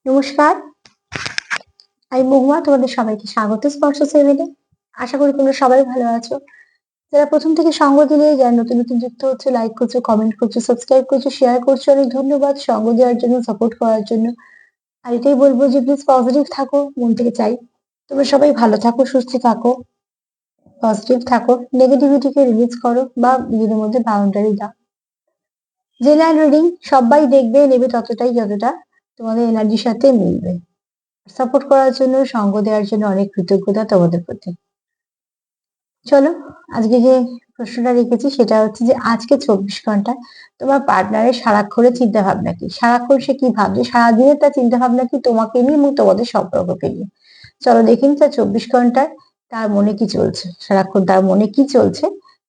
নমস্কার, আমি মহুয়া। তোমাদের সবাইকে স্বাগত স্পর্শ সেভেনে। আশা করি তোমরা সবাই ভালো আছো। যারা প্রথম থেকে সঙ্গ দিলে, যারা নতুন নতুন যুক্ত হচ্ছে, লাইক করছো, কমেন্ট করছো, সাবস্ক্রাইব করছো, শেয়ার করছো, অনেক ধন্যবাদ সঙ্গ দেওয়ার জন্য, সাপোর্ট করার জন্য। আর এটাই বলবো যে প্লিজ পজিটিভ থাকো, মন থেকে চাই তোমরা সবাই ভালো থাকো, সুস্থ থাকো, পজিটিভ থাকো, নেগেটিভিটিকে রিলিজ করো বা নিজেদের মধ্যে বাউন্ডারি দাও। জেনারেল রিডিং সবাই দেখবে, নেবে ততটাই যতটা তোমাদের এনার্জির সাথে মিলবে। সাপোর্ট করার জন্য, সঙ্গ দেওয়ার জন্য অনেক কৃতজ্ঞতা তোমাদের প্রতি। চলো, আজকে যে প্রশ্নটা রেখেছি সেটা হচ্ছে যে আজকে 24 ঘন্টা তোমার পার্টনারের সারাক্ষণের চিন্তা ভাবনা কি, সারাক্ষণ সে কি ভাবছে, সারাদিনের তার চিন্তা ভাবনা কি তোমাকে নিয়ে এবং তোমাদের সম্পর্ককে নিয়ে। চলো দেখিনি তার 24 ঘন্টায় তার মনে কি চলছে, সারাক্ষণ তার মনে কি চলছে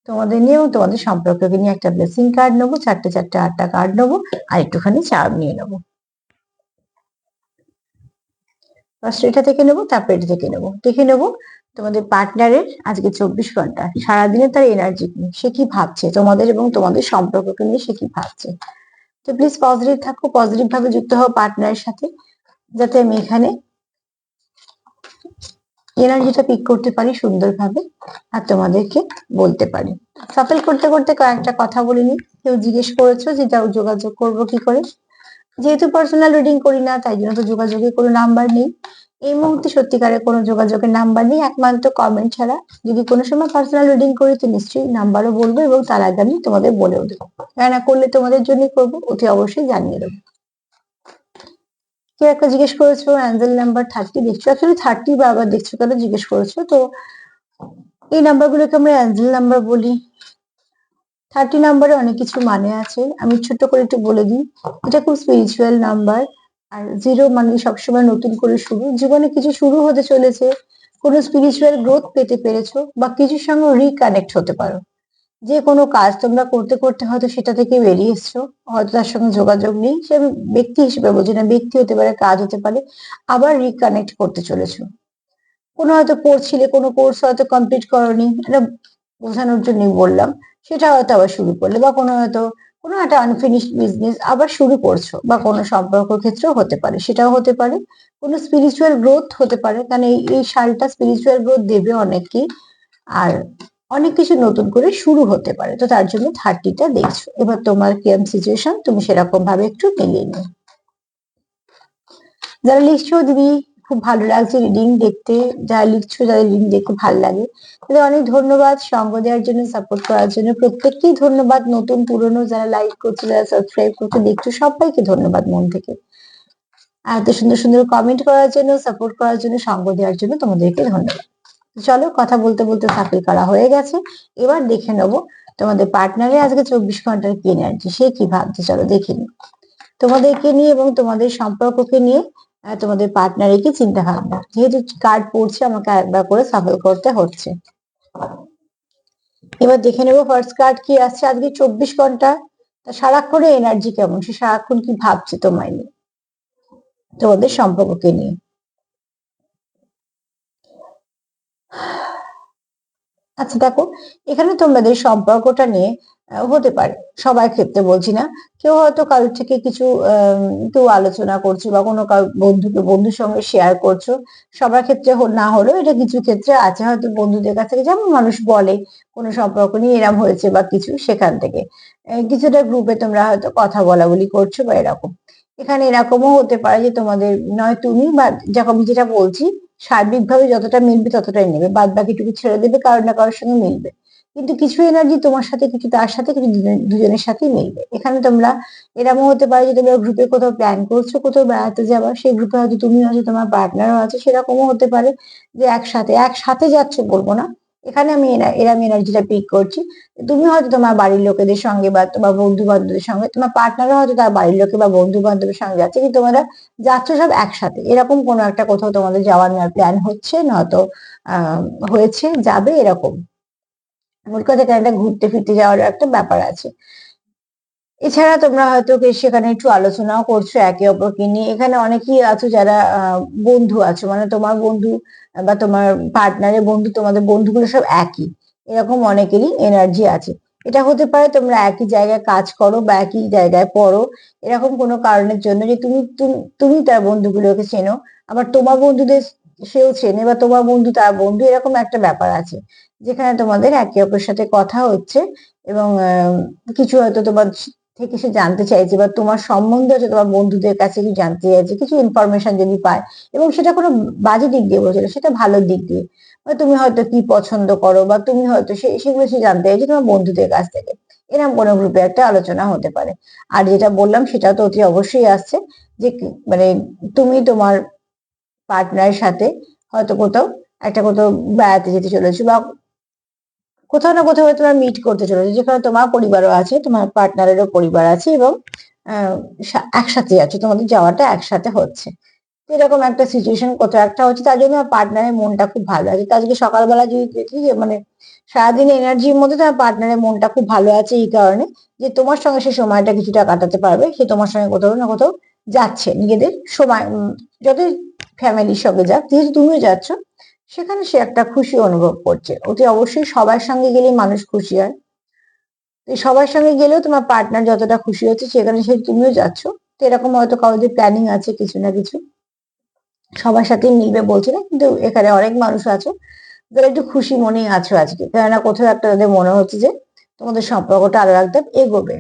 তোমাদের নিয়ে এবং তোমাদের সম্পর্ককে নিয়ে। একটা ব্লেসিং কার্ড নেবো, চারটে চারটে 8টা কার্ড নেবো আর একটুখানি চার্ম নিয়ে নেবো। ফার্স্ট এটা থেকে নেবো, তারপর এটা থেকে নেবো, দেখে নেবো তোমাদের পার্টনারের আজকে 24 ঘন্টা সারাদিনে তার এনার্জি কি, সে কি ভাবছে তোমাদের এবং তোমাদের সম্পর্ককে নিয়ে, সে কি ভাবছে। তো প্লিজ পজিটিভ থাকো, পজিটিভ ভাবে যুক্ত হও পার্টনারের সাথে, যাতে আমি এখানে এনার্জিটা পিক করতে পারি সুন্দরভাবে আর তোমাদেরকে বলতে পারি। সাফল করতে করতে কয়েকটা কথা বলিনি। কেউ জিজ্ঞেস করেছো যে যাও যোগাযোগ করবো কি করে। যেহেতু পার্সোনাল রিডিং করি না, তাই জন্য তো যোগাযোগের কোনো নাম্বার নেই। এই মুহূর্তে সত্যিকারের কোনো যোগাযোগের নাম্বার নেই, একমাত্র কমেন্ট ছাড়া। যদি কোনো সময় পার্সোনাল রিডিং করি তো নিশ্চয়ই নাম্বারও বলবো এবং তার আগে আমি তোমাদের বলেও দেবো। না করলে তোমাদের জন্যই করবো, অতি অবশ্যই জানিয়ে দেবো। কেউ একটা জিজ্ঞেস করেছো অ্যাঞ্জেল নাম্বার 30 দেখছো, অ্যাকচুয়ালি 30 বারবার দেখছো কেন জিজ্ঞেস করেছো। তো এই নাম্বারগুলোকে আমরা অ্যাঞ্জেল নাম্বার বলি। 30 নাম্বারে অনেক কিছু মানে আছে, আমি ছোট্ট করে একটু বলে দিই। এটা খুব স্পিরিচুয়াল নাম্বার। আর 0 মানে সবসময় নতুন করে শুরু, জীবনে কিছু শুরু হতে চলেছে, কোনো স্পিরিচুয়াল গ্রোথ পেতে পেরেছো বা কিছুর সঙ্গে রিকানেক্ট হতে পারো। যে কোনো কাজ তোমরা করতে করতে হয়তো সেটা থেকে বেরিয়ে এসছো, হয়তো তার সঙ্গে যোগাযোগ নেই, সে আমি ব্যক্তি হিসেবে বলছি না, ব্যক্তি হতে পারে, কাজ হতে পারে, আবার রিকানেক্ট করতে চলেছো। কোনো হয়তো পড়ছিলে, কোনো কোর্স হয়তো কমপ্লিট করোনি, এটা বোঝানোর জন্যই বললাম, সেটা হয়তো আবার শুরু করলে, বা কোনো হয়তো কোনো একটা আনফিনিশড বিজনেস আবার শুরু করছো, বা কোনো সম্পর্ক ক্ষেত্রেও হতে পারে, সেটাও হতে পারে। কোনো স্পিরিচুয়াল গ্রোথ হতে পারে, কারণ এই সালটা স্পিরিচুয়াল গ্রোথ দেবে অনেককেই। আর অনেক কিছু নতুন করে শুরু হতে পারে, তো তার জন্য 30টা দেখছো। এবার তোমার কিরম সিচুয়েশন তুমি সেরকম ভাবে একটু মিলিয়ে নিও। যারা লিখছো দিদি খুব ভালো লাগছে রিডিং দেখতে, যারা লিখছো, যাদের রিডিং দেখতে ভালো লাগে তাদের অনেক ধন্যবাদ সঙ্গ দেওয়ার জন্য, সাপোর্ট করার জন্য। প্রত্যেককেই ধন্যবাদ, নতুন পুরনো যারা লাইক করছো, যারা সাবস্ক্রাইব করছো, দেখছো, সবাইকে ধন্যবাদ মন থেকে। আর এত সুন্দর সুন্দর কমেন্ট করার জন্য, সাপোর্ট করার জন্য, সঙ্গ দেওয়ার জন্য তোমাদেরকে ধন্যবাদ। চলো, কথা বলতে বলতে সাফল করা হয়ে গেছে। এবার দেখে নেবো তোমাদের পার্টনারের আজকে 24 ঘন্টার কি এনার্জি, সে কি ভাবছে। চলো দেখে নি তোমাদেরকে নিয়ে এবং তোমাদের সম্পর্ককে নিয়ে, তোমাদের পার্টনারের কি চিন্তা ভাবনা। যেহেতু কার্ড পড়ছে আমাকে একবার করে সাফল করতে হচ্ছে। এবার দেখে নেবো ফার্স্ট কার্ড কি আসছে আজকে 24 ঘন্টা, তা সারাক্ষণে এনার্জি কেমন, সে সারাক্ষণ কি ভাবছে তোমায় নিয়ে, তোমাদের সম্পর্ককে নিয়ে। আচ্ছা দেখো, এখানে তোমাদের সম্পর্কটা নিয়ে হতে পারে, সবার ক্ষেত্রে বলছি না, কেউ হয়তো কারোর থেকে কিছু কেউ আলোচনা করছো বা কোনো বন্ধুর সঙ্গে শেয়ার করছো। সবার ক্ষেত্রে না হলেও এটা কিছু ক্ষেত্রে আছে, হয়তো বন্ধুদের কাছ থেকে, যেমন মানুষ বলে কোনো সম্পর্ক নিয়ে এরম হয়েছে বা কিছু, সেখান থেকে কিছুটা গ্রুপে তোমরা হয়তো কথা বলা বলি করছো বা এরকম। এখানে এরকমও হতে পারে যে তোমাদের নয় তুমি বা, যখন যেটা বলছি, সার্বিকভাবে যতটা মিলবে ততটাই নেবে, বাদ বাকিটুকু ছেড়ে দেবে, কারোর না কারোর সঙ্গে মিলবে। কিন্তু কিছু এনার্জি তোমার সাথে, কিছু তার সাথে, কিছু দুজনের সাথেই মিলবে। এখানে তোমরা এরকমও হতে পারে যে তোমরা গ্রুপে কোথাও প্ল্যান করছো কোথাও বেড়াতে যাবার, সেই গ্রুপে হয়তো তুমি আছো, তোমার পার্টনারও আছে, সেরকমও হতে পারে যে একসাথে একসাথে যাচ্ছে বলবো না, এখানে আমি এরম এনার্জিটা পিক করছি। তুমি হয়তো তোমার বাড়ির লোকেদের সঙ্গে বা তোমার বন্ধু বান্ধবের সঙ্গে, তোমার পার্টনারও হয়তো তার বাড়ির লোকে বা বন্ধু বান্ধবের সঙ্গে যাচ্ছে, কিন্তু তোমরা যাচ্ছ সব একসাথে, এরকম কোনো একটা কোথাও তোমাদের যাওয়ার প্ল্যান হচ্ছে, নয়তো হয়েছে, যাবে, এরকম। মোট কথা একটা ঘুরতে ফিরতে যাওয়ার একটা ব্যাপার আছে। এছাড়া তোমরা হয়তো সেখানে একটু আলোচনাও করছো একে অপরকে নিয়ে। এখানে অনেকেই আছো যারা বন্ধু আছো, মানে তোমার বন্ধু বা তোমার পার্টনারের বন্ধু, তোমাদের বন্ধুগুলো সব একই, এরকম অনেকেরই এনার্জি আছে। এটা হতে পারে তোমরা একই জায়গায় কাজ করো বা একই জায়গায় পড়ো, এরকম কোনো কারণের জন্য যে তুমি তুমি তার বন্ধুগুলোকে চেনো, আবার তোমার বন্ধুদের সেও চেনে, বা তোমার বন্ধু তার বন্ধু, এরকম একটা ব্যাপার আছে যেখানে তোমাদের একে অপরের সাথে কথা হচ্ছে, এবং কিছু হয়তো তোমার থেকে সে জানতে চাইছে, বা তোমার সম্বন্ধে হচ্ছে তোমার বন্ধুদের কাছে কিছু জানতে চাইছে, কিছু ইনফরমেশন যদি পায়, এবং সেটা কোনো বাজে দিক দিয়ে বলছে না, সেটা ভালো দিক দিয়ে, বা তুমি হয়তো কি পছন্দ করো, বা তুমি হয়তো সেগুলো সে জানতে চাইছে তোমার বন্ধুদের কাছ থেকে, এরকম কোনো গ্রুপে একটা আলোচনা হতে পারে। আর যেটা বললাম সেটা তো অতি অবশ্যই আসছে, যে মানে তুমি তোমার পার্টনারের সাথে হয়তো কোথাও বেড়াতে যেতে চলেছো, বা কোথাও না কোথাও তোমরা মিট করতে চলেছো, যেখানে তোমার পরিবারও আছে, তোমার পার্টনারেরও পরিবার আছে, এবং একসাথে যাচ্ছ, তোমাদের যাওয়াটা একসাথে হচ্ছে। তো এরকম একটা সিচুয়েশন কোথাও একটা হচ্ছে, তার জন্য পার্টনারের মনটা খুব ভালো আছে। তো আজকে সকালবেলা যদি দেখি যে মানে সারাদিন এনার্জির মধ্যে তোমার পার্টনারের মনটা খুব ভালো আছে, এই কারণে যে তোমার সঙ্গে সে সময়টা কিছুটা কাটাতে পারবে, সে তোমার সঙ্গে কোথাও না কোথাও যাচ্ছে নিজেদের সময়, যতই ফ্যামিলির সঙ্গে যাক, যেহেতু তুমিও যাচ্ছ, সেখানে সে একটা খুশি অনুভব করছে। অতি অবশ্যই সবার সঙ্গে গেলে মানুষ খুশি হয়, তো সবার সঙ্গে গেলেও তোমার পার্টনার যতটা খুশি হচ্ছে, সেখানে সে তুমিও যাচ্ছ। তো এরকম হয়তো কারোর প্ল্যানিং আছে কিছু না কিছু, সবার সাথে মিলবে বলছি না, কিন্তু এখানে অনেক মানুষ আছো যারা একটু খুশি মনেই আছো আজকে, কেননা কোথাও একটা তাদের মনে হচ্ছে যে তোমাদের সম্পর্কটা আরো একদম এগোবে।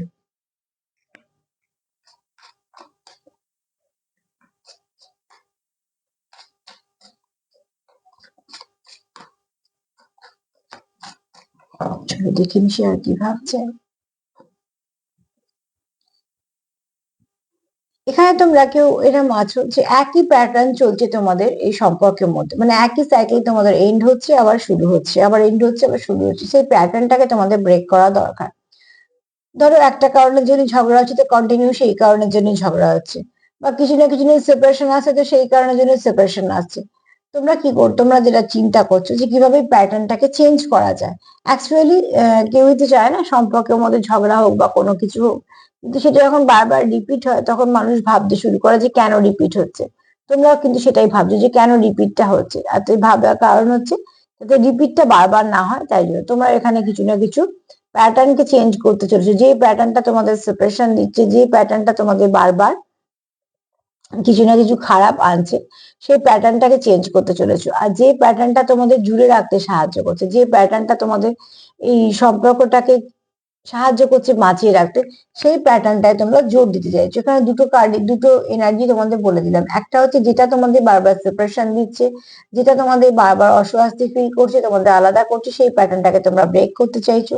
চলো দেখিনি সে আর কি ভাবছে। এখানে তোমরা কেউ এরকম আছো যে একই প্যাটার্ন চলছে তোমাদের এই সম্পর্কের মধ্যে, মানে একই সাইকেল তোমাদের এন্ড হচ্ছে আবার শুরু হচ্ছে, আবার এন্ড হচ্ছে আবার শুরু হচ্ছে, সেই প্যাটার্নটাকে তোমাদের ব্রেক করা দরকার। ধরো একটা কারণের জন্য ঝগড়া হচ্ছে, তো কন্টিনিউ সেই কারণের জন্য ঝগড়া হচ্ছে, বা কিছু না কিছু নিয়ে সেপারেশন আসছে, তো সেই কারণের জন্য সেপারেশন আসছে। তোমরা যেটা চিন্তা করছো যে কিভাবে প্যাটার্নটাকে চেঞ্জ করা যায়, অ্যাকচুয়ালি কেউই তো চায় না সম্পর্কের মধ্যে ঝগড়া হোক বা কোনো কিছু হোক, কিন্তু সেটা যখন বারবার রিপিট হয়, তখন মানুষ ভাবতে শুরু করে যে কেন রিপিট হচ্ছে। তোমরাও কিন্তু সেটাই ভাবছো যে কেন রিপিটটা হচ্ছে, আর তো ভাবার কারণ হচ্ছে যাতে রিপিটটা বারবার না হয়, তাই জন্য তোমরা এখানে কিছু না কিছু প্যাটার্নকে চেঞ্জ করতে চলেছে। যে প্যাটার্নটা তোমাদের সেপারেশন দিচ্ছে, যে প্যাটার্নটা তোমাদের বারবার কিছু না কিছু খারাপ আনছে, সেই প্যাটার্নটাকে চেঞ্জ করতে চলেছো। আর যে প্যাটার্নটা তোমাদের জুড়ে রাখতে সাহায্য করছে, যে প্যাটার্নটা তোমাদের এই সম্পর্কটাকে সাহায্য করছে বাঁচিয়ে রাখতে, সেই প্যাটার্নটায় তোমরা জোর দিতে চাইছো। এখানে দুটো এনার্জি তোমাদের বলে দিলাম। একটা হচ্ছে যেটা তোমাদের বারবার সেপারেশন দিচ্ছে, যেটা তোমাদের বারবার অস্বস্তি ফিল করছে, তোমাদের আলাদা করছে, সেই প্যাটার্নটাকে তোমরা ব্রেক করতে চাইছো।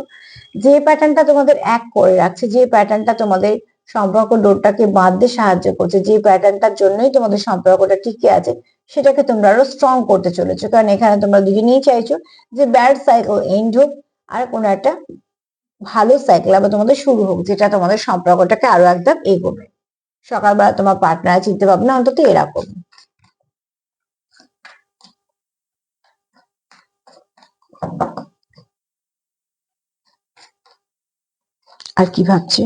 যে প্যাটার্নটা তোমাদের এক করে রাখছে, যে প্যাটার্নটা তোমাদের সম্পর্ক ডোরটাকে বাঁধতে সাহায্য করছে, যে প্যাটার্নটার জন্যই তোমাদের সম্পর্কটা টিকে আছে, সেটাকে তোমরা আরো স্ট্রং করতে চলেছো। কারণ এখানে তোমরা দুজনেই চাইছো যে ব্যাড সাইকেল এন্ড হোক, আর কোনো একটা ভালো সাইকেল আবার তোমাদের শুরু হোক, যেটা তোমাদের সম্পর্কটাকে আরো একদম এগোবে। সকালবেলা তোমার পার্টনার চিন্তা ভাবনা অন্তত এরকম। আর কি ভাবছে?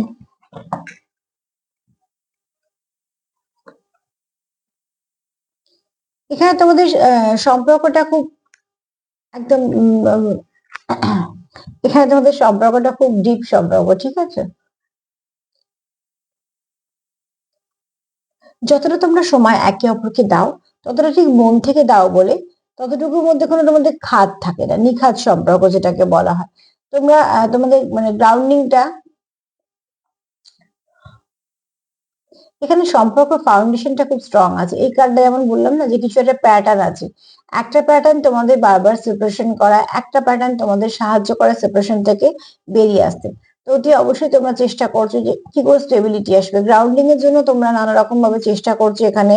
এখানে তোমাদের সম্পর্কটা খুব একদম এখানে তোমাদের সম্পর্কটা খুব ডিপ সম্পর্ক, ঠিক আছে? যতটা তোমরা সময় একে অপরকে দাও, ততটা ঠিক মন থেকে দাও বলে ততটুকুর মধ্যে কোনো তোমাদের খাদ থাকে না, নিখাদ সম্পর্ক যেটাকে বলা হয়। তোমরা তোমাদের মানে গ্রাউন্ডিংটা, এখানে সম্পর্ক ফাউন্ডেশনটা খুব স্ট্রং আছে। এই কার্ডটা যেমন বললাম না, যে কিছু একটা প্যাটার্ন আছে, একটা প্যাটার্ন তোমাদের বারবার সেপারেশন করা, একটা প্যাটার্ন তোমাদের সাহায্য করে সেপারেশন থেকে বেরিয়ে আসতে। তো অতি অবশ্যই তোমরা চেষ্টা করছো যে কি করে স্টেবিলিটি আসবে, গ্রাউন্ডিং এর জন্য তোমরা নানা রকম ভাবে চেষ্টা করছো, এখানে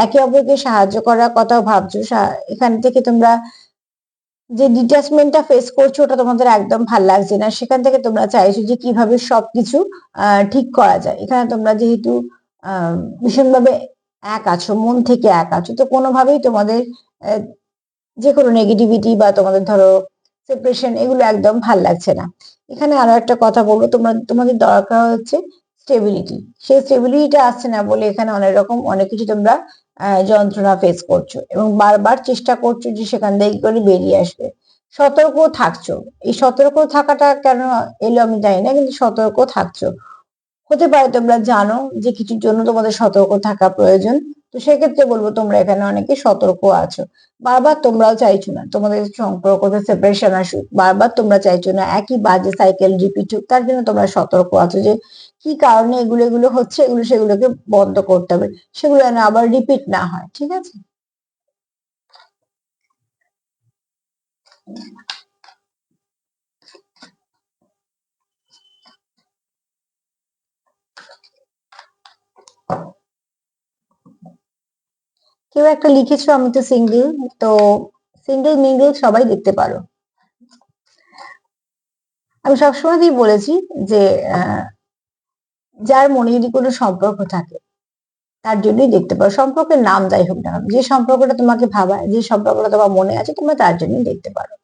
একে অপরকে সাহায্য করার কথাও ভাবছো। এখান থেকে তোমরা যে ডিটাচমেন্টটা ফেস করছো, ওটা তোমাদের একদম ভাল লাগছে না, সেখান থেকে তোমরা চাইছো যে কিভাবে সবকিছু ঠিক করা যায়। এখানে তোমরা যেহেতু আহ ভীষণভাবে এক আছো, মন থেকে এক আছো, তো কোনোভাবেই তোমাদের আহ, যে কোনো নেগেটিভিটি বা তোমাদের ধরো সেপারেশন, এগুলো একদম ভাল লাগছে না। এখানে আরো একটা কথা বলবো, তোমাদের দরকার হচ্ছে স্টেবিলিটি। সেই স্টেবিলিটিটা আসছে না বলে এখানে অনেক কিছু তোমরা যন্ত্রণা ফেস করছো, এবং বারবার চেষ্টা করছো যে সেখান থেকে কি করে বেরিয়ে আসবে। সতর্ক থাকছো। এই সতর্ক থাকাটা কেন এলো আমি জানি না, কিন্তু সতর্ক থাকছো। হতে পারে তোমরা জানো যে কিছুর জন্য তোমাদের সতর্ক থাকা প্রয়োজন। তো সেক্ষেত্রে বলবো তোমরা এখানে অনেকে সতর্ক আছো। বারবার তোমরাও চাইছো না তোমাদের সম্পর্কতে সেপারেশন আসুক, বারবার তোমরা চাইছো না একই বাজে সাইকেল রিপিট হোক, তার জন্য তোমরা সতর্ক আছো যে কি কারণে এগুলো এগুলো হচ্ছে, এগুলো সেগুলোকে বন্ধ করতে হবে, সেগুলো যেন আবার রিপিট না হয়। ঠিক আছে? কেউ একটা লিখেছো আমি তো সিঙ্গেল। তো সিঙ্গেল মিঙ্গেল সবাই দেখতে পারো। আমি সবসময়ই বলেছি যে আহ, যার মনে যদি কোনো সম্পর্ক থাকে তার জন্যই দেখতে পারো, সম্পর্কের নাম যাই হোক না কেন, যে সম্পর্কটা তোমাকে ভাবায়, যে সম্পর্কটা তোমার মনে আছে, তোমরা তার জন্যই দেখতে পারো।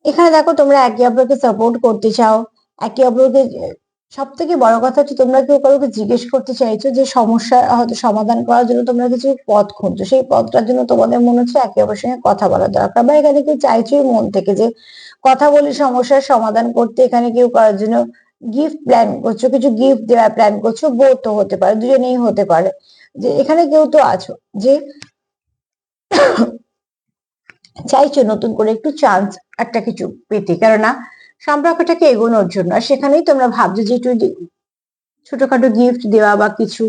এখানে দেখো তোমরা একে অপরকে সাপোর্ট করতে চাও, একে অপরকে। সব থেকে বড় কথা হচ্ছে তোমরা কেউ কাউকে জিজ্ঞেস করতে চাইছো যে সমস্যা হয়তো সমাধান করার জন্য তোমরা কিছু পথ খুঁজছো, সেই পথটার জন্য তোমাদের মনে হচ্ছে একে অপরের সঙ্গে কথা বলা দরকার, বা এখানে কেউ চাইছোই মন থেকে যে কথা বলে সমস্যার সমাধান করতে। এখানে কেউ করার জন্য গিফট প্ল্যান করছো, কিছু গিফট দেওয়ার প্ল্যান করছো, বোথ হতে পারে, দুজনেই হতে পারে। যে এখানে কেউ তো আছো যে চাইছো নতুন করে একটু চান্স একটা কিছু পেতে, কেননা সম্পর্কটাকে এগোনোর জন্য। আর সেখানেই তোমরা ভাবছো যে একটু ছোটখাটো গিফট দেওয়া বা কিছু।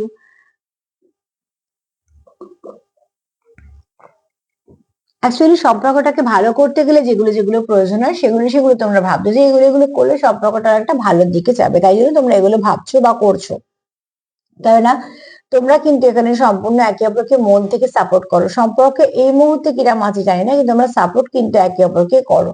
অ্যাকচুয়ালি সম্পর্কটাকে ভালো করতে গেলে যেগুলো যেগুলো প্রয়োজন হয় সেগুলো সেগুলো তোমরা ভাবছো যে এগুলো এগুলো করলে সম্পর্কটা একটা ভালোর দিকে যাবে, তাই জন্য তোমরা এগুলো ভাবছো বা করছো। তাই না? তোমরা কিন্তু এখানে সম্পূর্ণ একে অপরকে মন থেকে সাপোর্ট করো। সম্পর্কে এই মুহূর্তে কিরম আছে জানি না, কিন্তু তোমরা সাপোর্ট কিন্তু একে অপরকে করো।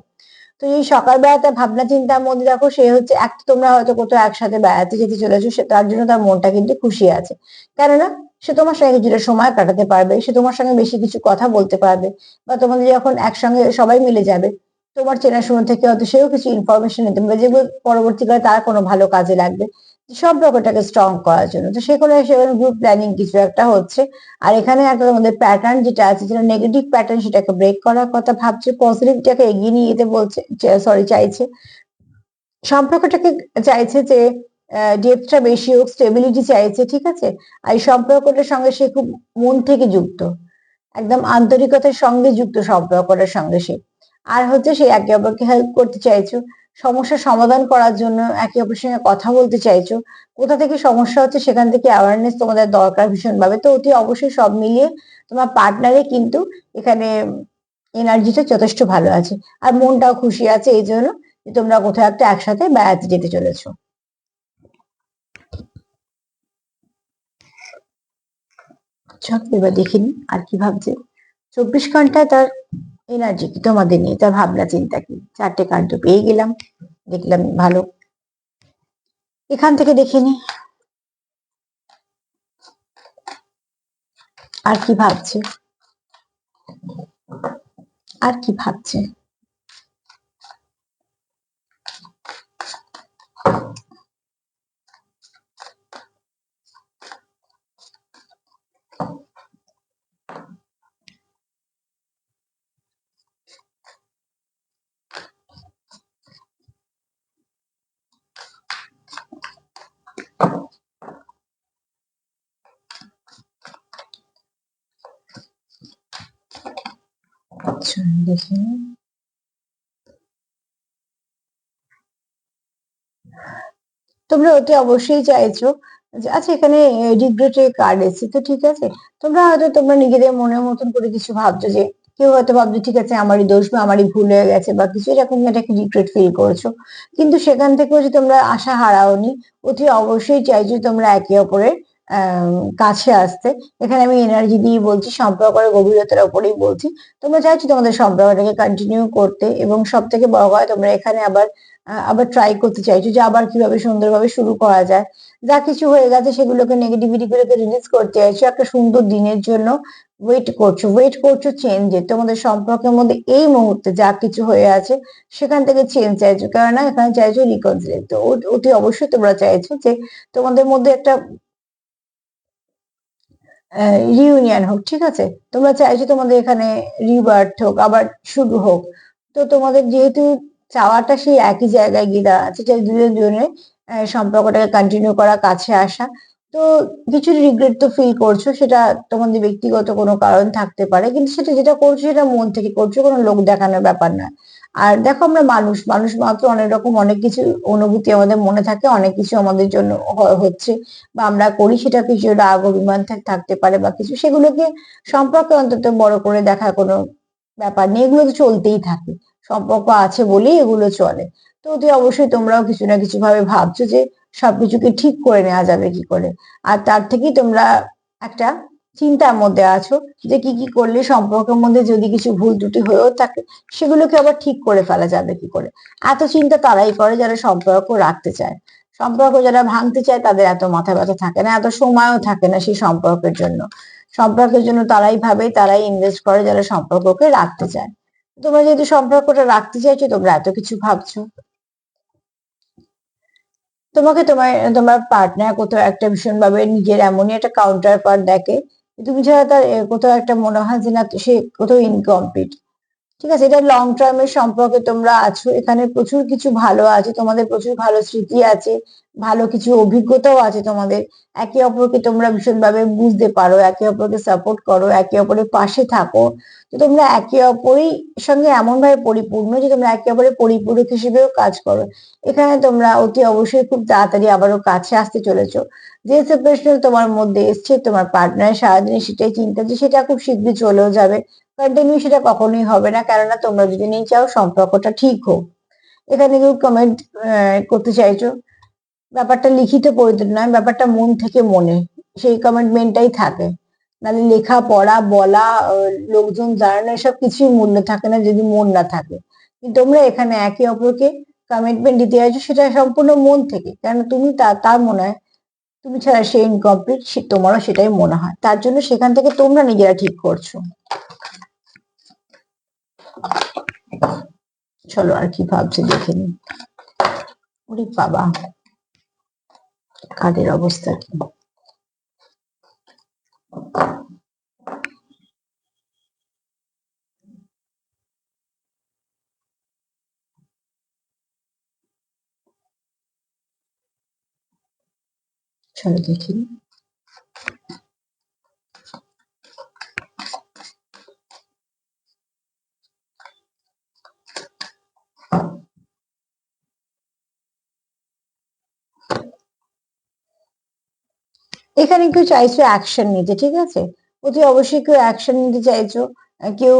তো এই সকালবেলাতে ভাবনা চিন্তার মধ্যে দেখো সে হচ্ছে এক, তোমরা হয়তো কোথাও একসাথে বেড়াতে যেতে চলেছো, সে তার জন্য তার মনটা কিন্তু খুশি আছে। কেননা সে তোমার সঙ্গে কিছুটা সময় কাটাতে পারবে, সে তোমার সঙ্গে বেশি কিছু কথা বলতে পারবে, বা তোমাদের যখন একসঙ্গে সবাই মিলে যাবে, তোমার চেনাশোনা থেকে হয়তো সেও কিছু ইনফরমেশন নিতে পারবে, যেগুলো পরবর্তীকালে তার কোনো ভালো কাজে লাগবে সম্পর্কটাকে স্ট্রং করার জন্য। তো সেখানে গ্রুপ প্ল্যানিং কিছু একটা হচ্ছে। আর এখানে একটা তোমাদের প্যাটার্ন যেটা আছে, যেটা নেগেটিভ প্যাটার্ন, সেটাকে ব্রেক করার কথা ভাবছে, পজিটিভটাকে এগিয়ে নিয়ে যেতে বলছে, সরি চাইছে সম্পর্কটাকে, চাইছে যে ডেপথটা বেশি হোক, স্টেবিলিটি চাইছে। ঠিক আছে? আর এই সম্পর্কটার সঙ্গে সে খুব মন থেকে যুক্ত, একদম আন্তরিকতার সঙ্গে যুক্ত সম্পর্কটার সঙ্গে সে। আর হচ্ছে সে একে অপরকে হেল্প করতে চাইছো, সমস্যার সমাধান করার জন্য একে অপরের সঙ্গে কথা বলতে চাইছো। কোথা থেকে সমস্যা হচ্ছে সেখান থেকে অ্যাওয়ারনেস তোমাদের দরকার ভীষণ ভাবে। তো অতি অবশ্যই সব মিলিয়ে তোমার পার্টনারে কিন্তু এখানে এনার্জিটা যথেষ্ট ভালো আছে, আর মনটাও খুশি আছে এই জন্য যে তোমরা কোথাও একটা একসাথে বেড়াতে যেতে চলেছো। চল এবার দেখিনি আর কি ভাবছে। 24 ঘন্টায় তার এনার্জি কি তোমাদের নিয়ে, তার ভাবনা চিন্তা কি। 4টে কার্ড তো পেয়ে গেলাম, দেখলাম ভালো। এখান থেকে দেখিনি আর কি ভাবছে, আর কি ভাবছে। আচ্ছা দেখি, তোমরা অতি অবশ্যই চাইছো যে আচ্ছা এখানে রিগ্রেটের কার্ড এসেছে, তো ঠিক আছে। তোমরা হয়তো তোমরা নিজেদের মনের মতন করে কিছু ভাবছো, যে কেউ হয়তো ভাবছো ঠিক আছে আমারই দোষ বা আমারই ভুল হয়ে গেছে বা কিছু এরকম এটাকে রিগ্রেট ফিল করছো। কিন্তু সেখান থেকেও যে তোমরা আশা হারাওনি, অতি অবশ্যই চাইছো তোমরা একে অপরের কাছে আসতে। এখানে আমি এনার্জি দিয়ে বলছি, সম্পর্কের গভীরতার উপরেই বলছি। তোমরা চাইছো তোমাদের সম্পর্কটাকে কন্টিনিউ করতে, এবং সব থেকে বড় কথা তোমরা এখানে আবার আবার ট্রাই করতে চাইছো যে আবার কিভাবে সুন্দরভাবে শুরু করা যায়। যা কিছু হয়ে গেছে সেগুলোকে, নেগেটিভিটি গুলোকে রিলিজ করতে চাইছো, একটা সুন্দর দিনের জন্য ওয়েট করছো চেঞ্জের। তোমাদের সম্পর্কের মধ্যে এই মুহূর্তে যা কিছু হয়ে আছে সেখান থেকে চেঞ্জ চাইছো, কেননা এখানে চাইছো রিকনসিলিয়েট। তো অতি অবশ্যই তোমরা চাইছো যে তোমাদের মধ্যে একটা রিউনিয়ন হোক, ঠিক আছে? তোমরা চাইছো তোমাদের এখানে রিবার্থ হোক, আবার শুরু হোক। তো তোমাদের যেহেতু চাওয়াটা সেই একই জায়গায় গিয়ে দাঁড়াচ্ছে, যে দুজন দুজনের সম্পর্কটাকে কন্টিনিউ করা, কাছে আসা। তো কিছু রিগ্রেট তো ফিল করছো, সেটা তোমাদের ব্যক্তিগত কোনো কারণ থাকতে পারে, কিন্তু সেটা যেটা করছো সেটা মন থেকে করছো, কোনো লোক দেখানোর ব্যাপার না। আর দেখো, আমরা মানুষ, মানুষ মাত্র অনেক রকম অনেক কিছু অনুভূতি আমাদের মনে থাকে, অনেক কিছু আমাদের জন্য হচ্ছে বা আমরা করি, সেটা কিছু রাগ অভিমান থাকতে পারে বা কিছু, সেগুলোকে সম্পর্কে অন্তত বড় করে দেখার কোনো ব্যাপার নেই, এগুলো তো চলতেই থাকে। সম্পর্ক আছে বলেই এগুলো চলে। তো অতি অবশ্যই তোমরাও কিছু না কিছু ভাবে ভাবছো যে সবকিছুকে ঠিক করে নেওয়া যাবে কি করে। আর তার থেকেই তোমরা একটা চিন্তার মধ্যে আছো যে কি কি করলে সম্পর্কের মধ্যে যদি কিছু ভুল ত্রুটি হয়েও থাকে, সেগুলোকে আবার ঠিক করে ফেলা যাবে কি করে। এত চিন্তা তারাই করে যারা সম্পর্ক রাখতে চায়। সম্পর্ক যারা ভাঙতে চায় তাদের এত মাথা ব্যথা থাকে না, এত সময়ও থাকে না সেই সম্পর্কের জন্য। সম্পর্কের জন্য তারাই ভাবে, তারাই ইনভেস্ট করে যারা সম্পর্ককে রাখতে চায়। তোমরা যেহেতু সম্পর্কটা রাখতে চাইছো, তোমরা এত কিছু ভাবছো। তোমাকে তোমার তোমার পার্টনার কোথাও একটা ভীষণ ভাবে নিজের এমনই একটা কাউন্টার পার্ট দেখে, তুমি ছাড়া তার কোথাও একটা মনে হয় যে না, সে কোথাও ইনকমপ্লিট। ঠিক আছে, এটা লং টার্মের সম্পর্কে তোমরা আছো, এখানে প্রচুর কিছু ভালো আছে, তোমাদের প্রচুর ভালো স্মৃতি আছে, ভালো কিছু অভিজ্ঞতাও আছে তোমাদের। একে অপরকে তোমরা ভীষণভাবে বুঝতে পারো, একে অপরকে সাপোর্ট করো, একে অপরের পাশে থাকো। তো তোমরা একে অপরের সঙ্গে এমন ভাবে পরিপূর্ণ যে তোমরা একে অপরের পরিপূরক হিসেবেও কাজ করো। এখানে তোমরা অতি অবশ্যই খুব তাড়াতাড়ি আবারও কাছে আসতে চলেছো। যে সেপারেশন তোমার মধ্যে এসছে, তোমার পার্টনার সারাদিনে সেটাই চিন্তা যে সেটা খুব শীঘ্রই চলেও যাবে। কন্টিনিউ সেটা কখনোই হবে না, কেননা তোমরা দুজনেই চাও সম্পর্কটা ঠিক হোক। এখানে কেউ কমেন্ট করতে চাইছো, ব্যাপারটা লিখিত পরিচিত নয়, ব্যাপারটা মন থেকে মনে, সেই কমিটমেন্টটাই থাকে। নাহলে লেখা পড়া বলা, লোকজন জানানো, এসব কিছুই মূল্য থাকে না যদি মন না থাকে। কিন্তু তোমরা এখানে একে অপরকে কমিটমেন্ট দিতে চাইছো, সেটা সম্পূর্ণ মন থেকে, কারণ তুমি তার মনে হয় তুমি ছাড়া সে ইনকমপ্লিট, তোমারও সেটাই মনে হয়, তার জন্য সেখান থেকে তোমরা নিজেরা ঠিক করছো। চলো আর কি ভাবছে দেখে নি। ওরে বাবা, কাঠের অবস্থা কি! চলো দেখি। এখানে কেউ চাইছো অ্যাকশন নিতে, ঠিক আছে? অতি অবশ্যই কেউ অ্যাকশন নিতে চাইছো। কেউ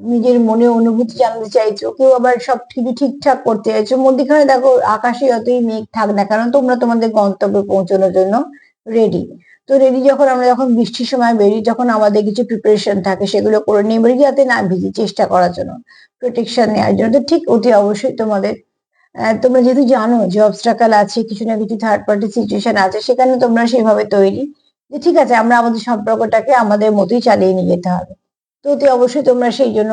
নিজের মনে অনুভূতি জানতে চাইছো, কেউ আবার সবকিছু ঠিকঠাক করতে চাইছো। মধ্যিখানে দেখো, আকাশে যতই মেঘ থাক না কেন, তোমরা তোমাদের গন্তব্যে পৌঁছানোর জন্য রেডি। তো রেডি যখন, আমরা যখন বৃষ্টির সময় বেরিয়ে, যখন আমাদের কিছু প্রিপারেশন থাকে সেগুলো করে নিয়ে বেরিয়ে, যাতে না ভিজি, চেষ্টা করার জন্য, প্রোটেকশন নেওয়ার জন্য। তো ঠিক অতি অবশ্যই তোমাদের তোমরা যেহেতু জানো যে অবস্ট্রাকল আছে, কিছু না কিছু থার্ড পার্টি সিচুয়েশন আছে, সেখানে তোমরা সেইভাবে তৈরি যে ঠিক আছে, আমরা আমাদের সম্পর্কটাকে আমাদের মতোই চালিয়ে নিয়ে যেতে হবে। তো অতি অবশ্যই তোমরা সেই জন্য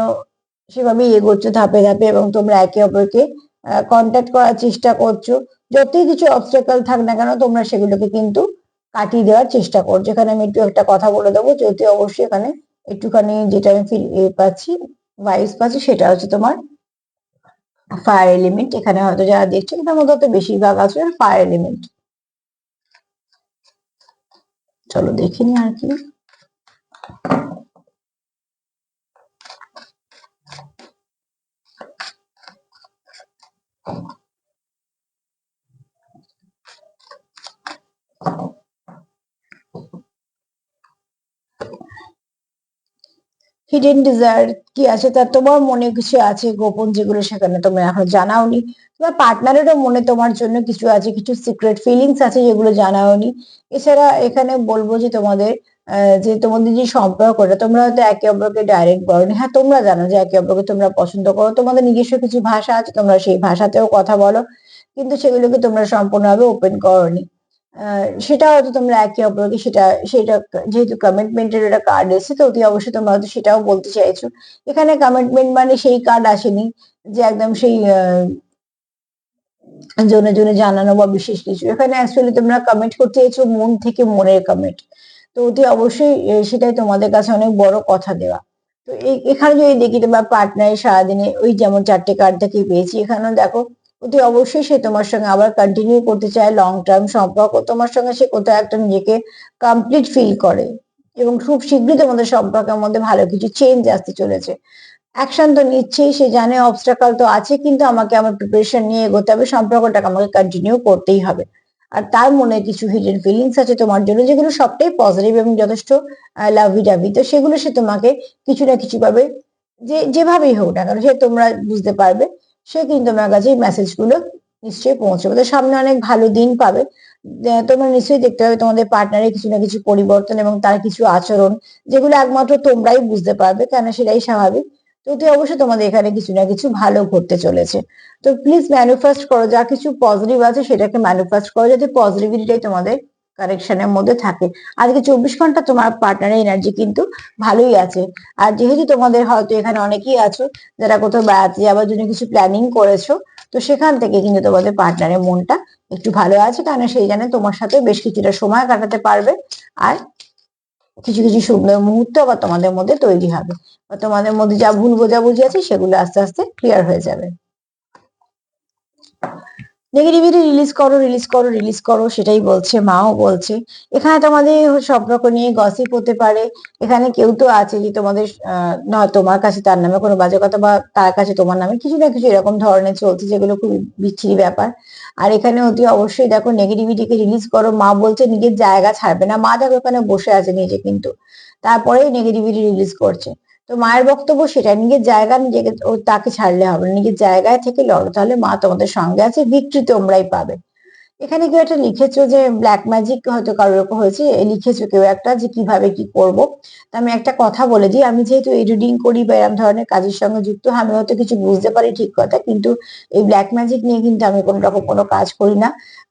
সেভাবেই এগোচ্ছ ধাপে ধাপে, এবং তোমরা একে অপরকে কন্ট্যাক্ট করার চেষ্টা করছো। যতই কিছু অবস্ট্রাকল থাক না কেন, তোমরা সেগুলোকে কিন্তু কাটিয়ে দেওয়ার চেষ্টা করছো। এখানে আমি একটু একটা কথা বলে দেবো যে অতি অবশ্যই এখানে একটুখানি যেটা আমি ফিল পাচ্ছি, ভাইবস পাচ্ছি, সেটা হচ্ছে তোমার ফায়ার এলিমেন্ট। এখানে হয়তো যারা দেখছে, এটার মধ্যে হয়তো বেশিরভাগ আছে ফায়ার এলিমেন্ট। চলো দেখে নি আর কি। হিডেন ডিজায়ার কি আছে, তার তোমার মনে কিছু আছে গোপন, যেগুলো সেখানে তোমরা এখন জানাওনি। তোমার পার্টনারেরও মনে তোমার জন্য কিছু আছে, কিছু সিক্রেট ফিলিংস আছে যেগুলো জানাওনি। এছাড়া এখানে বলবো যে তোমাদের যে তোমাদের যে সম্পর্কটা, তোমরা হয়তো একে অপরকে ডাইরেক্ট বলোনি। হ্যাঁ, তোমরা জানো যে একে অপরকে তোমরা পছন্দ করো, তোমাদের নিজস্ব কিছু ভাষা আছে, তোমরা সেই ভাষাতেও কথা বলো, কিন্তু সেগুলোকে তোমরা সম্পূর্ণভাবে ওপেন করোনি। সেটা হয়তো তোমরা একে অপরকে সেটা সেটা যেহেতু কমিটমেন্টের একটা কার্ড এসেছে, তো অতি অবশ্যই তোমরা হয়তো সেটাও বলতে চাইছো। এখানে কমিটমেন্ট মানে সেই কার্ড আসেনি যে একদম সেই জনে জনে জানানো বা বিশেষ কিছু। এখানে অ্যাকচুয়ালি তোমরা কমিট করতে চাইছো মন থেকে, মনের কমিট। তো অতি অবশ্যই সেটাই তোমাদের কাছে অনেক বড় কথা দেওয়া। তো এখানে যদি দেখি তোমার পার্টনারের সারাদিনে ওই যেমন 4টে কার্ড থেকে পেয়েছি, এখানেও দেখো অতি অবশ্যই সে তোমার সঙ্গে আবার কন্টিনিউ করতে চায় লং টার্ম সম্পর্ক তোমার সঙ্গে। সে কোথাও একটা নিজেকে কমপ্লিট ফিল করে এবং খুব শীঘ্রই তোমাদের সম্পর্কের মধ্যে ভালো কিছু চেঞ্জ আসতে চলেছে। অ্যাকশন তো নিচ্ছেই, সে জানে অবস্ট্রাকল তো আছে, কিন্তু আমাকে আমার প্রিপারেশন নিয়ে এগোতে হবে, সম্পর্কটাকে আমাকে কন্টিনিউ করতেই হবে। আর তার মনে কিছু হিডেন ফিলিংস আছে তোমার জন্য, যেগুলো সবটাই পজিটিভ এবং যথেষ্ট লাভি ডাভি। তো সেগুলো সে তোমাকে কিছু না কিছু ভাবে, যেভাবেই হোক না কেন, সে তোমরা বুঝতে পারবে, সে কিন্তু তোমার কাছে এই মেসেজ গুলো নিশ্চয়ই পৌঁছবে। তো সামনে অনেক ভালো দিন পাবে। তোমরা নিশ্চয়ই দেখতে পাবে তোমাদের পার্টনারের কিছু না কিছু পরিবর্তন এবং তার কিছু আচরণ, যেগুলো একমাত্র তোমরাই বুঝতে পারবে, কেন সেটাই স্বাভাবিক। তো অতি অবশ্যই তোমাদের এখানে কিছু না কিছু ভালো ঘটতে চলেছে। তো প্লিজ ম্যানিফেস্ট করো, যা কিছু পজিটিভ আছে সেটাকে ম্যানিফেস্ট করো, যাতে পজিটিভিটিটাই তোমাদের কারেকশনের মধ্যে থাকে। আজকে 24 ঘন্টা তোমার পার্টনারের এনার্জি কিন্তু ভালোই আছে। আর যেহেতু তোমাদের হয়তো এখানে অনেকেই আছো যারা কোথাও বেড়াতে যাওয়ার জন্য কিছু প্ল্যানিং করেছো, তো সেখান থেকে কিন্তু তোমাদের পার্টনারের মনটা একটু ভালো আছে, কারণ সেই জানে তোমার সাথে বেশ কিছুটা সময় কাটাতে পারবে। আর কিছু কিছু সুন্দর মুহূর্ত আবার তোমাদের মধ্যে তৈরি হবে, বা তোমাদের মধ্যে যা ভুল বোঝাবুঝি আছে সেগুলো আস্তে আস্তে ক্লিয়ার হয়ে যাবে। নেগেটিভিটি রিলিজ করো, রিলিজ করো, রিলিজ করো, সেটাই বলছে, মাও বলছে। এখানে তোমাদের সম্পর্ক নিয়ে গসিপ হতে পারে। এখানে কেউ তো আছে যে তোমাদের না, তোমার কাছে তার নামে কোনো বাজে কথা, বা তার কাছে তোমার নামে কিছু না কিছু এরকম ধরনের চলছে, যেগুলো খুব বিচ্ছিরি ব্যাপার। আর এখানে অতি অবশ্যই দেখো নেগেটিভিটিকে রিলিজ করো। মা বলছে নিজের জায়গা ছাড়বে না, মা দেখো এখানে বসে আছে নিজে, কিন্তু তারপরেই নেগেটিভিটি রিলিজ করছে। তো মায়ের বক্তব্য সেটা, নিজের জায়গা নিজেকে তাকে ছাড়লে হবে না, নিজের জায়গায় থেকে লড়ো, তাহলে মা তোমাদের সঙ্গে আছে, ভিক্টরি তোমরাই পাবে। এখানে কেউ একটা লিখেছো যে ব্ল্যাক ম্যাজিক হয়তো কারোর উপর হয়েছে, লিখেছো কেউ একটা যে কিভাবে কি করব। তা আমি একটা কথা বলে দিই, আমি যেহেতু এই রিডিং করি বা এরকম ধরনের কাজের সঙ্গে যুক্ত, আমি হয়তো কিছু বুঝতে পারি, ঠিক কথা, কিন্তু এই ব্ল্যাক ম্যাজিক নিয়ে কিন্তু আমি কোনো রকম কোনো কাজ করি না,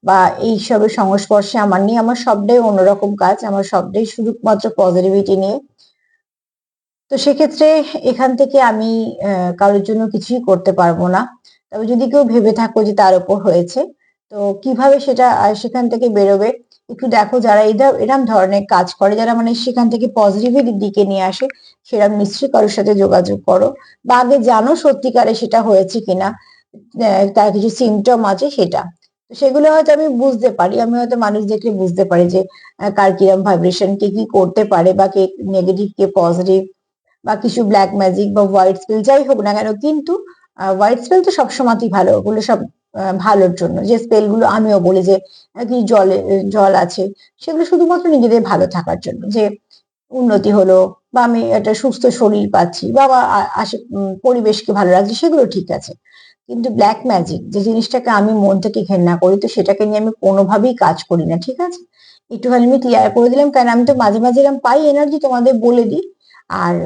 বা এই সবের সংস্পর্শে আমার নিয়ে, আমার সবটাই অন্যরকম কাজ, আমার সবটাই শুধুমাত্র পজিটিভিটি নিয়ে। তো সেক্ষেত্রে এখান থেকে আমি কারোর জন্য কিছুই করতে পারবো না। তবে যদি কেউ ভেবে থাকো যে তার উপর হয়েছে, তো কিভাবে সেটা সেখান থেকে বেরোবে, একটু দেখো যারা এরম ধরনের কাজ করে, যারা মানে সেখান থেকে পজিটিভিটির দিকে নিয়ে আসে, সেরকম নিশ্চয়ই কারোর সাথে যোগাযোগ করো, বা আগে জানো সত্যিকারে সেটা হয়েছে কিনা, তার কিছু সিমটম আছে সেটা। তো সেগুলো হয়তো আমি বুঝতে পারি, আমি হয়তো মানুষ দেখলে বুঝতে পারি যে কার কিরম ভাইব্রেশন, কে কি করতে পারে, বা কে নেগেটিভ কে পজিটিভ, বা কিছু ব্ল্যাক ম্যাজিক বা হোয়াইট স্পেল যাই হোক না কেন। কিন্তু হোয়াইট স্পেল তো সবসময়ই ভালো, ওগুলো সব ভালোর জন্য। যে স্পেল গুলো আমিও বলি যে কি জল আছে, সেগুলো শুধুমাত্র নিজেদের ভালো থাকার জন্য, যে উন্নতি হলো, বা আমি একটা সুস্থ শরীর পাচ্ছি, বা আমার পরিবেশকে ভালো রাখছি, সেগুলো ঠিক আছে। কিন্তু ব্ল্যাক ম্যাজিক যে জিনিসটাকে আমি মন থেকে ঘেন্না করি, তো সেটাকে নিয়ে আমি কোনোভাবেই কাজ করি না, ঠিক আছে? একটুখানি আমি ক্লিয়ার করে দিলাম, কারণ আমি তো মাঝে মাঝে এরকম পাই এনার্জি, তোমাদের বলে দিই। আর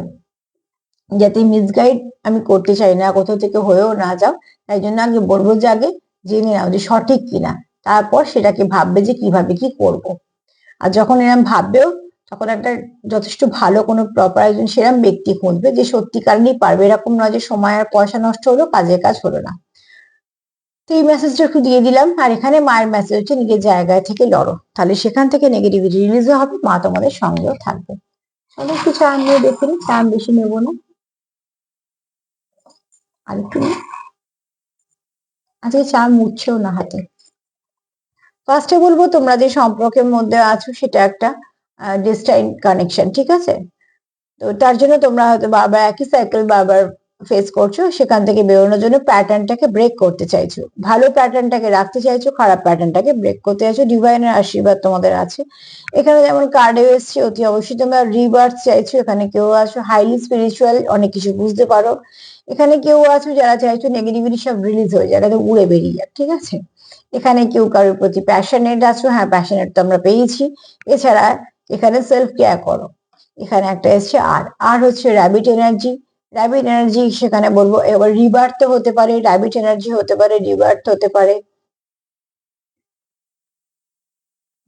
যাতে মিসগাইড আমি করতে চাই না, কোথাও থেকে হয়েও না যাও, তাই জন্য আগে বলবো যে আগে জেনে নাও যে সঠিক কিনা, তারপর সেটাকে ভাববে যে কিভাবে কি করব। আর যখন এরম ভাববেও, তখন একটা যথেষ্ট ভালো কোনো প্রপার একজন সেরম ব্যক্তি খুঁজবে, যে সত্যিকারেরই পারবে, এরকম নয় যে সময় আর পয়সা নষ্ট হলো, কাজের কাজ হলো না। তো এই মেসেজটা একটু দিয়ে দিলাম। আর এখানে মায়ের মেসেজ হচ্ছে নিজের জায়গায় থেকে লড়ো, তাহলে সেখান থেকে নেগেটিভিটি রিলিজও হবে, মা তোমাদের সঙ্গেও থাকবে। তাহলে একটু চা নিয়ে দেখে নিই, চা বেশি নেবো না, আর একটু নিই। আজকে চা মুছছেও না হাতে। ফার্স্টে বলবো, তোমরা যে সম্পর্কের মধ্যে আছো সেটা একটা ডিস্টাইন কানেকশন, ঠিক আছে? তো তার জন্য তোমরা হয়তো বারবার একই সাইকেল বারবার ফেস করছো, সেখান থেকে বেরোনোর জন্য প্যাটার্নটাকে ব্রেক করতে চাইছো, ভালো প্যাটার্নটাকে রাখতে চাইছো, খারাপ প্যাটার্নটাকে ব্রেক করতে চাইছো। ডিভাইনের আশীর্বাদ তোমাদের আছে। এখানে যেমন কার্ডে এসছে, অতি অবশ্যই তোমরা রিবার্থ চাইছো। এখানে কেউ আছো হাইলি স্পিরিচুয়াল, অনেক কিছু বুঝতে পারো। এখানে কেউ আছো যারা চাইছো নেগেটিভিটি সব রিলিজ হয়ে যায়, এটা উড়ে বেরিয়ে যাক, ঠিক আছে? এখানে কেউ কারোর প্রতি প্যাশনেট আছো, হ্যাঁ প্যাশনেট তো আমরা পেয়েছি। এছাড়া এখানে সেলফ কেয়ার করো। এখানে একটা এসছে আর, আর হচ্ছে র্যাবিট এনার্জি। র্যাবিট এনার্জি সেখানে বলবো এবার রিবার্থ হতে পারে, র্যাবিট এনার্জি হতে পারে, রিবার্থ হতে পারে।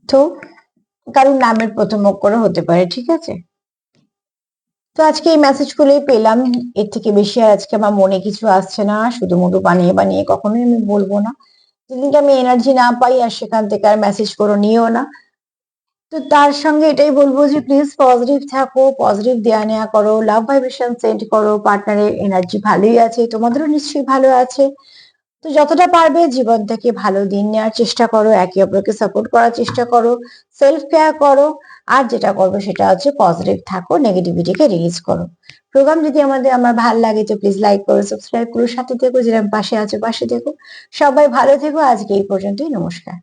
তো কারোর নামের প্রথম অক্ষরে হতে পারে, ঠিক আছে? তো আজকে এই মেসেজ গুলোই পেলাম, এর থেকে বেশি আর আজকে আমার মনে কিছু আসছে না। শুধু মধু বানিয়ে বানিয়ে কখনোই আমি বলবো না। যেদিনকে আমি এনার্জি না পাই, আর সেখান থেকে আর মেসেজ করে নিও না। তো তার সঙ্গে এটাই বলবো যে প্লিজ পজিটিভ থাকো, পজিটিভ দেয়া নেয়া করো, লাভ ভাইব্রেশন সেন্ড করো, পার্টনারের এনার্জি ভালোই আছে, তোমাদেরও নিশ্চয়ই ভালো আছে। তো যতটা পারবে জীবন থেকে ভালো দিন নেওয়ার চেষ্টা করো, একে অপরকে সাপোর্ট করার চেষ্টা করো, সেলফ কেয়ার করো। আর যেটা করবে সেটা হচ্ছে পজিটিভ থাকো, নেগেটিভিটিকে রিলিজ করো। প্রোগ্রাম যদি আমার ভালো লাগে তো প্লিজ লাইক করো, সাবস্ক্রাইব করো, সাথে থেকো, যেরকম পাশে আছো পাশে থেকো। সবাই ভালো থেকো, আজকে এই পর্যন্তই, নমস্কার।